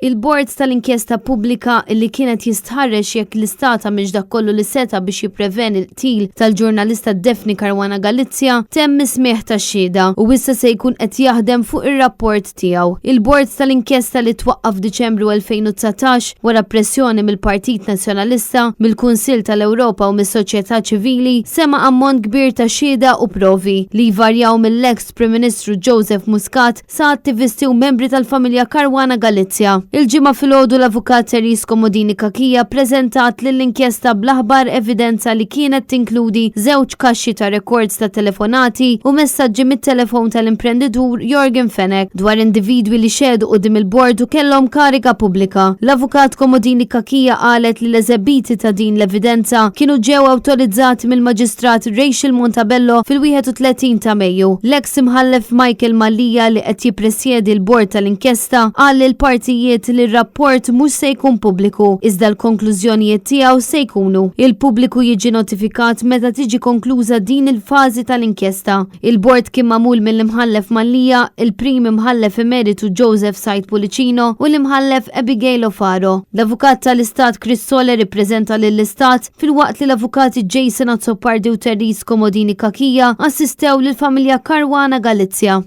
Il-bord tal-inkjesta pubblika li kienet jistħarrex jekk l-istat għamilx dak kollu li seta biex jippreveni l-qtil tal-ġurnalista Daphne Caruana Galizia temm smieħ tax-xhieda u issa se jkun qed jaħdem fuq ir-rapport tiegħu. Il-bord tal-inkjesta li twaqqaf Diċembru 2019 wara pressjoni mill-Partit Nazzjonalista, mill-Kunsill tal-Ewropa u mis-soċjetà ċivili sema ammont kbir ta' xhieda u provi li jvarjaw mill-ex Prim Ministru Joseph Muscat sa attivisti u membri tal-familja Caruana Galizia. Il-ġimgħa filgħodu l-avukat Tintemm preżentat lill-inkjesta bl-aħbar evidenza li kienet tinkludi żewġ kaxxi ta' rekords ta' telefonati u messaġġi mit-telefon tal-imprenditur Jorgen Fenek dwar individwi li xedu qudiem il-bord u kellhom kariga pubblika. L-avukat Tintemm qalet li l-eżebiti ta' din l-evidenza kienu ġew awtorizzati mill-Maġistrat Rachel Montabello fil-31 ta' Mejju. L-eks imħallef Michael Mallija li qed jippresjedi l-bord tal-inkjesta qal li l-partijiet li r-rapport mhux se jkun pubbliku, iżda l-konklużjonijiet tiegħu se jkunu. Il-pubbliku jiġi notifikat meta tiġi konkluża din il-fażi tal-inkjesta. Il-bord kien magħmul mill-imħallef Mallija, il-prim imħallef emeritu Joseph Sajt Pulicino u l-imħallef Abigail O'Faro. L-avukat tal-Istat Chris Soler ippreżenta lill-Istat filwaqt li l-avukati Jason Azzopardi u Terris Komodini Kakija assistew lill-familja Caruana Galizia.